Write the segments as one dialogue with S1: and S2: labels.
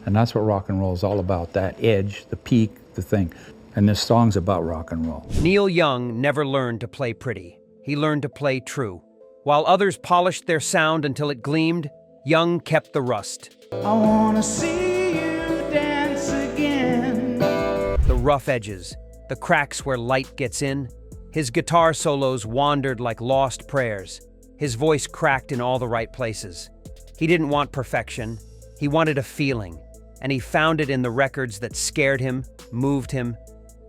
S1: And that's what rock and roll is all about, that edge, the peak, the thing. And this song's about rock and roll.
S2: Neil Young never learned to play pretty. He learned to play true. While others polished their sound until it gleamed, Young kept the rust.
S3: I wanna see you dance again.
S2: The rough edges, the cracks where light gets in. His guitar solos wandered like lost prayers. His voice cracked in all the right places. He didn't want perfection. He wanted a feeling, and he found it in the records that scared him, moved him,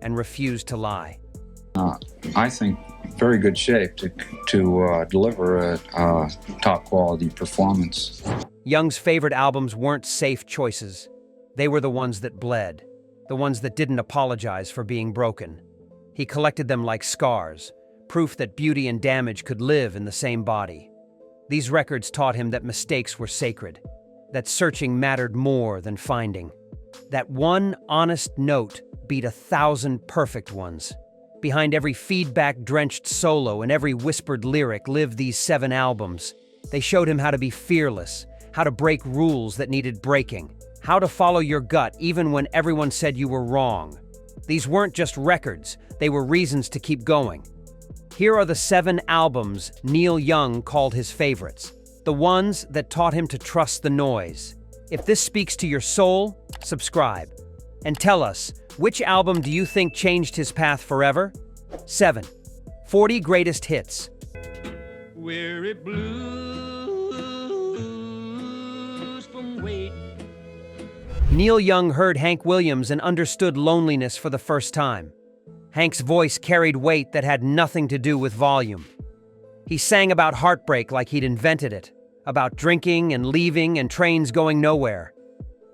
S2: and refused to lie.
S4: I think very good shape to deliver a top quality performance.
S2: Young's favorite albums weren't safe choices. They were the ones that bled, the ones that didn't apologize for being broken. He collected them like scars, proof that beauty and damage could live in the same body. These records taught him that mistakes were sacred, that searching mattered more than finding, that one honest note beat 1,000 perfect ones. Behind every feedback-drenched solo and every whispered lyric lived these 7 albums. They showed him how to be fearless, how to break rules that needed breaking, how to follow your gut even when everyone said you were wrong. These weren't just records, they were reasons to keep going. Here are the 7 albums Neil Young called his favorites, the ones that taught him to trust the noise. If this speaks to your soul, subscribe. And tell us, which album do you think changed his path forever? 7. 40 Greatest Hits.
S3: Weary blues from waiting.
S2: Neil Young heard Hank Williams and understood loneliness for the first time. Hank's voice carried weight that had nothing to do with volume. He sang about heartbreak like he'd invented it, about drinking and leaving and trains going nowhere.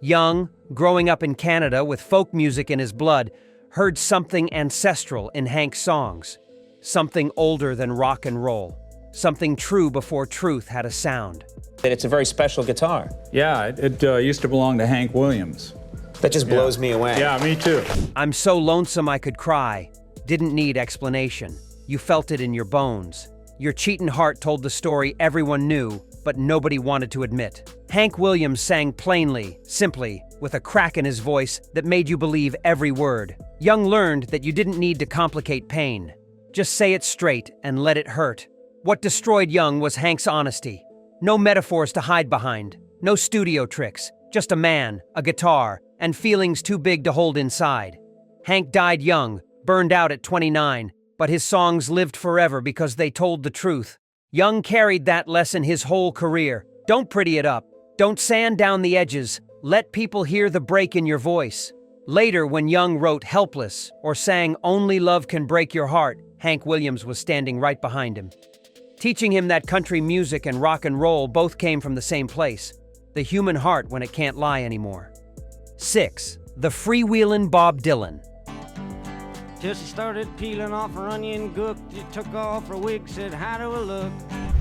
S2: Young, growing up in Canada with folk music in his blood, heard something ancestral in Hank's songs, something older than rock and roll, something true before truth had a sound.
S5: It's a very special guitar.
S1: Yeah, it used to belong to Hank Williams.
S5: That just blows me away.
S1: Yeah, me too.
S2: I'm so lonesome I could cry. Didn't need explanation. You felt it in your bones. Your cheatin' heart told the story everyone knew, but nobody wanted to admit. Hank Williams sang plainly, simply, with a crack in his voice that made you believe every word. Young learned that you didn't need to complicate pain. Just say it straight and let it hurt. What destroyed Young was Hank's honesty. No metaphors to hide behind, no studio tricks, just a man, a guitar, and feelings too big to hold inside. Hank died young, burned out at 29, but his songs lived forever because they told the truth. Young carried that lesson his whole career. Don't pretty it up. Don't sand down the edges. Let people hear the break in your voice. Later, when Young wrote Helpless or sang Only Love Can Break Your Heart, Hank Williams was standing right behind him, teaching him that country music and rock and roll both came from the same place, the human heart when it can't lie anymore. 6. The Freewheelin' Bob Dylan.
S6: Till she started peeling off her onion gook. She took off her wig, said, how do I look?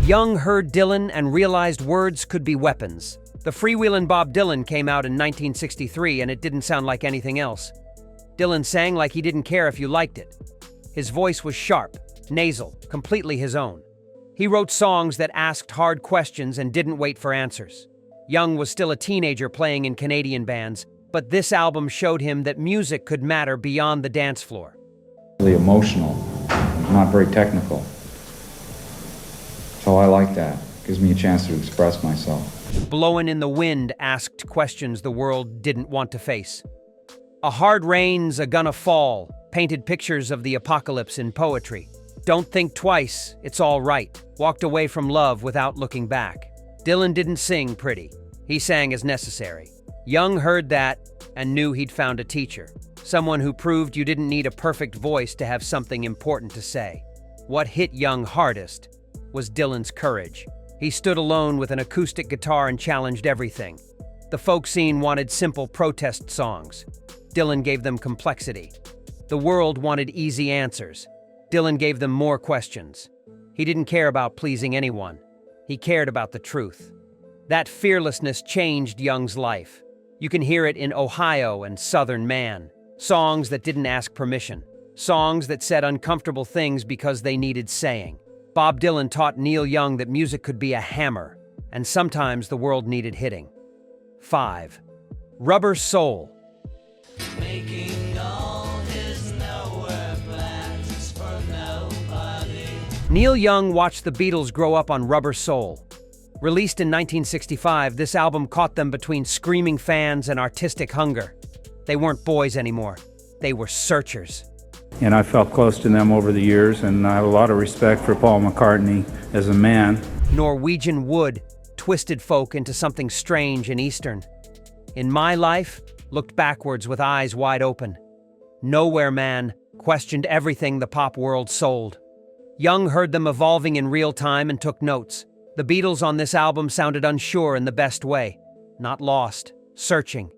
S2: Young heard Dylan and realized words could be weapons. The Freewheelin' Bob Dylan came out in 1963 and it didn't sound like anything else. Dylan sang like he didn't care if you liked it. His voice was sharp, nasal, completely his own. He wrote songs that asked hard questions and didn't wait for answers. Young was still a teenager playing in Canadian bands, but this album showed him that music could matter beyond the dance floor.
S4: Really emotional, not very technical. So I like that. Gives me a chance to express myself.
S2: Blowin' in the Wind asked questions the world didn't want to face. A Hard Rain's a Gonna Fall painted pictures of the apocalypse in poetry. Don't Think Twice, It's All Right walked away from love without looking back. Dylan didn't sing pretty. He sang as necessary. Young heard that and knew he'd found a teacher, someone who proved you didn't need a perfect voice to have something important to say. What hit Young hardest was Dylan's courage. He stood alone with an acoustic guitar and challenged everything. The folk scene wanted simple protest songs. Dylan gave them complexity. The world wanted easy answers. Dylan gave them more questions. He didn't care about pleasing anyone. He cared about the truth. That fearlessness changed Young's life. You can hear it in Ohio and Southern Man. Songs that didn't ask permission. Songs that said uncomfortable things because they needed saying. Bob Dylan taught Neil Young that music could be a hammer, and sometimes the world needed hitting. 5. Rubber Soul. Neil Young watched the Beatles grow up on Rubber Soul. Released in 1965, this album caught them between screaming fans and artistic hunger. They weren't boys anymore. They were searchers.
S1: And I felt close to them over the years, and I have a lot of respect for Paul McCartney as a man.
S2: Norwegian wood twisted folk into something strange and Eastern. In My Life, looked backwards with eyes wide open. Nowhere Man questioned everything the pop world sold. Young heard them evolving in real time and took notes. The Beatles on this album sounded unsure in the best way. Not lost, searching.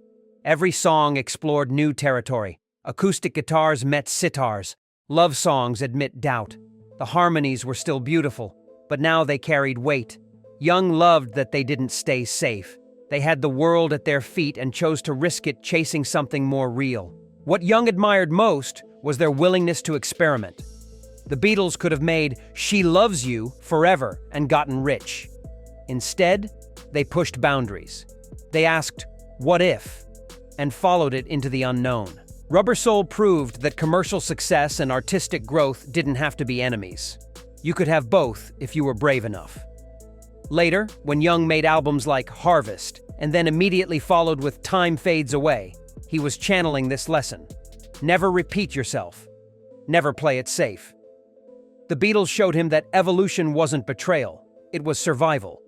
S2: Every song explored new territory. Acoustic guitars met sitars. Love songs admit doubt. The harmonies were still beautiful, but now they carried weight. Young loved that they didn't stay safe. They had the world at their feet and chose to risk it chasing something more real. What Young admired most was their willingness to experiment. The Beatles could have made She Loves You forever and gotten rich. Instead, they pushed boundaries. They asked, what if? And followed it into the unknown. Rubber Soul proved that commercial success and artistic growth didn't have to be enemies. You could have both if you were brave enough. Later, when Young made albums like Harvest, and then immediately followed with Time Fades Away, he was channeling this lesson. Never repeat yourself. Never play it safe. The Beatles showed him that evolution wasn't betrayal, it was survival.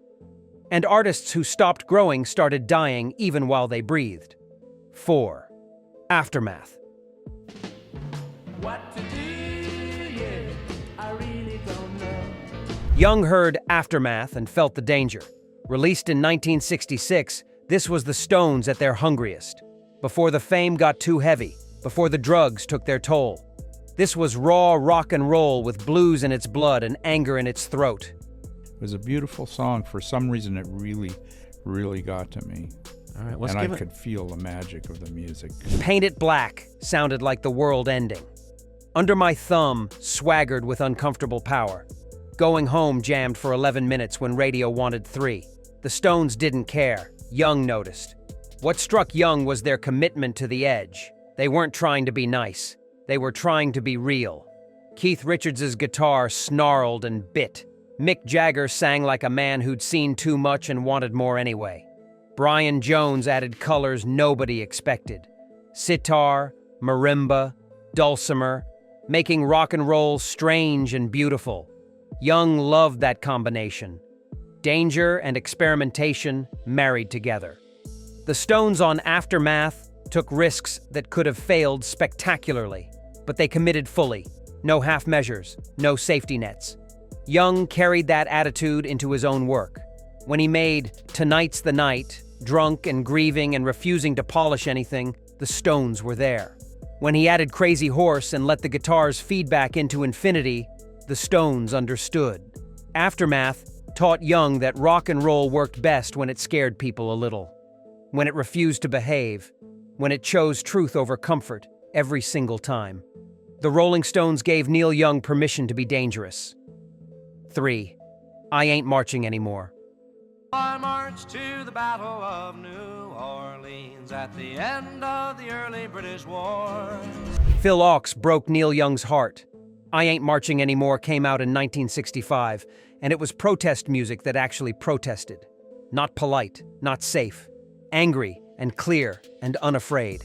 S2: And artists who stopped growing started dying even while they breathed. 4. Aftermath.
S3: What to do, yeah, I really don't know.
S2: Young heard Aftermath and felt the danger. Released in 1966, this was the Stones at their hungriest. Before the fame got too heavy, before the drugs took their toll. This was raw rock and roll with blues in its blood and anger in its throat.
S1: It was a beautiful song. For some reason, it really got to me.
S6: All right, let's
S1: and
S6: give
S1: I
S6: it.
S1: could feel the magic of the music.
S2: Paint It Black sounded like the world ending. Under My Thumb swaggered with uncomfortable power. Going Home jammed for 11 minutes when radio wanted 3. The Stones didn't care. Young noticed. What struck Young was their commitment to the edge. They weren't trying to be nice. They were trying to be real. Keith Richards' guitar snarled and bit. Mick Jagger sang like a man who'd seen too much and wanted more anyway. Brian Jones added colors nobody expected. Sitar, marimba, dulcimer, making rock and roll strange and beautiful. Young loved that combination. Danger and experimentation married together. The Stones on Aftermath took risks that could have failed spectacularly, but they committed fully. No half measures, no safety nets. Young carried that attitude into his own work. When he made Tonight's the Night, drunk and grieving and refusing to polish anything, the Stones were there. When he added Crazy Horse and let the guitar's feedback into infinity, the Stones understood. Aftermath taught Young that rock and roll worked best when it scared people a little, when it refused to behave, when it chose truth over comfort every single time. The Rolling Stones gave Neil Young permission to be dangerous. 3. I Ain't Marching Anymore.
S3: I marched to the Battle of New Orleans at the end of the early British War.
S2: Phil Ochs broke Neil Young's heart. I Ain't Marching Anymore came out in 1965, and it was protest music that actually protested. Not polite, not safe, angry and clear and unafraid.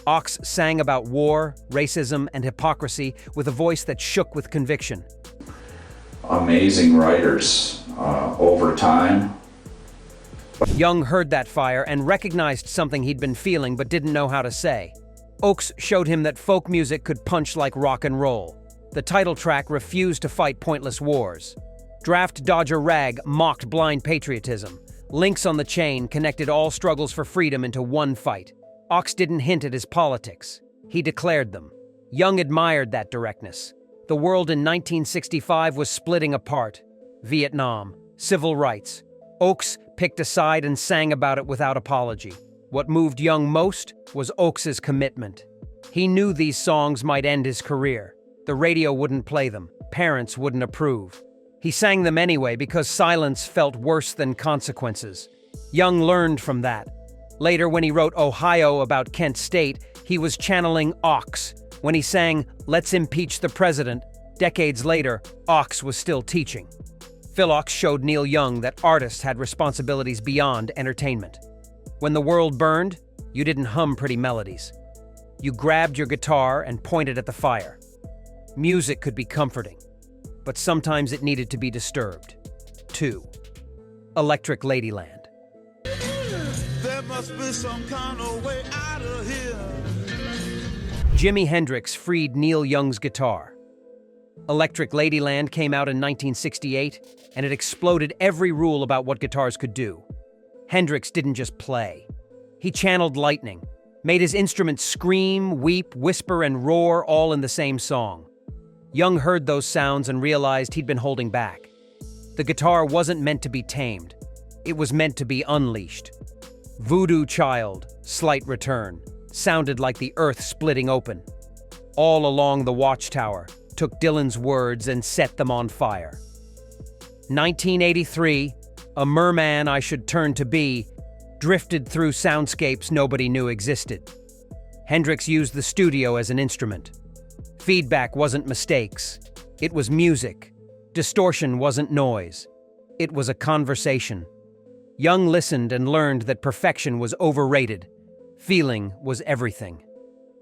S2: Ochs sang about war, racism, and hypocrisy with a voice that shook with conviction.
S7: Amazing writers over time.
S2: Young heard that fire and recognized something he'd been feeling but didn't know how to say. Ochs showed him that folk music could punch like rock and roll. The title track refused to fight pointless wars. Draft Dodger Rag mocked blind patriotism. Links on the Chain connected all struggles for freedom into one fight. Ochs didn't hint at his politics. He declared them. Young admired that directness. The world in 1965 was splitting apart. Vietnam, civil rights. Ochs picked a side and sang about it without apology. What moved Young most was Ochs's commitment. He knew these songs might end his career. The radio wouldn't play them. Parents wouldn't approve. He sang them anyway because silence felt worse than consequences. Young learned from that. Later, when he wrote Ohio about Kent State, he was channeling Ochs. When he sang Let's Impeach the President, decades later, Ochs was still teaching. Phil Ochs showed Neil Young that artists had responsibilities beyond entertainment. When the world burned, you didn't hum pretty melodies. You grabbed your guitar and pointed at the fire. Music could be comforting, but sometimes it needed to be disturbed. 2. Electric Ladyland.
S8: There must be some kind of way out of here.
S2: Jimi Hendrix freed Neil Young's guitar. Electric Ladyland came out in 1968, and it exploded every rule about what guitars could do. Hendrix didn't just play. He channeled lightning, made his instruments scream, weep, whisper, and roar all in the same song. Young heard those sounds and realized he'd been holding back. The guitar wasn't meant to be tamed. It was meant to be unleashed. Voodoo Child, Slight Return, sounded like the earth splitting open. All Along the Watchtower took Dylan's words and set them on fire. 1983, A Merman I Should Turn to Be, drifted through soundscapes nobody knew existed. Hendrix used the studio as an instrument. Feedback wasn't mistakes. It was music. Distortion wasn't noise. It was a conversation. Young listened and learned that perfection was overrated. Feeling was everything.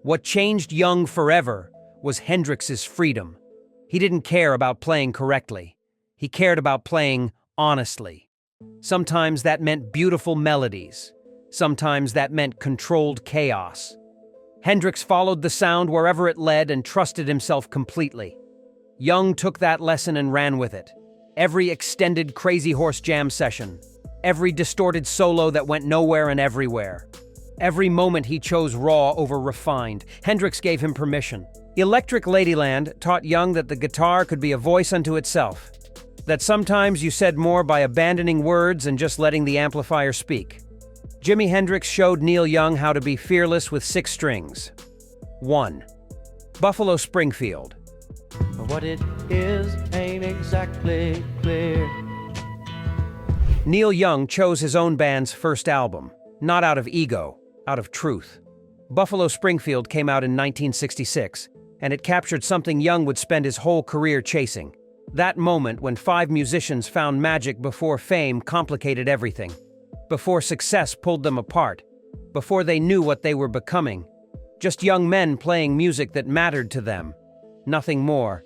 S2: What changed Young forever was Hendrix's freedom. He didn't care about playing correctly. He cared about playing honestly. Sometimes that meant beautiful melodies. Sometimes that meant controlled chaos. Hendrix followed the sound wherever it led and trusted himself completely. Young took that lesson and ran with it. Every extended Crazy Horse jam session, every distorted solo that went nowhere and everywhere. Every moment he chose raw over refined. Hendrix gave him permission. Electric Ladyland taught Young that the guitar could be a voice unto itself. That sometimes you said more by abandoning words and just letting the amplifier speak. Jimi Hendrix showed Neil Young how to be fearless with 6 strings. 1. Buffalo Springfield.
S6: What it is ain't exactly clear.
S2: Neil Young chose his own band's first album, not out of ego, out of truth. Buffalo Springfield came out in 1966, and it captured something Young would spend his whole career chasing. That moment when 5 musicians found magic before fame complicated everything, before success pulled them apart, before they knew what they were becoming. Just young men playing music that mattered to them. Nothing more,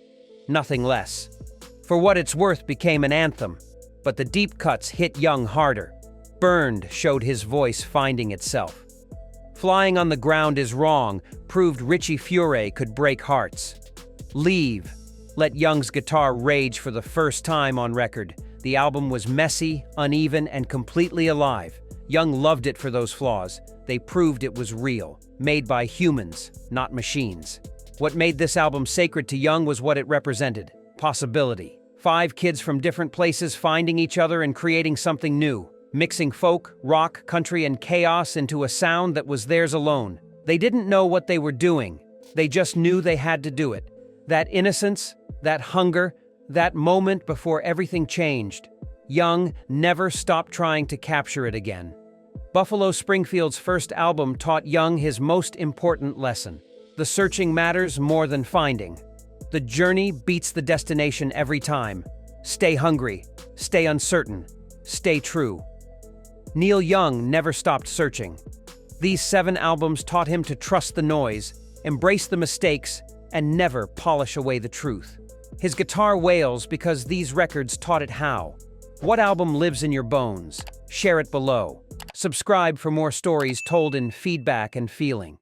S2: nothing less. For What It's Worth became an anthem, but the deep cuts hit Young harder. Burned showed his voice finding itself. Flying on the Ground Is Wrong proved Richie Furay could break hearts. Leave let Young's guitar rage for the first time on record. The album was messy, uneven, and completely alive. Young loved it for those flaws. They proved it was real, made by humans, not machines. What made this album sacred to Young was what it represented: possibility. 5 kids from different places finding each other and creating something new, mixing folk, rock, country, and chaos into a sound that was theirs alone. They didn't know what they were doing. They just knew they had to do it. That innocence, that hunger, that moment before everything changed. Young never stopped trying to capture it again. Buffalo Springfield's first album taught Young his most important lesson. The searching matters more than finding. The journey beats the destination every time. Stay hungry, stay uncertain, stay true. Neil Young never stopped searching. These 7 albums taught him to trust the noise, embrace the mistakes, and never polish away the truth. His guitar wails because these records taught it how. What album lives in your bones? Share it below. Subscribe for more stories told in feedback and feeling.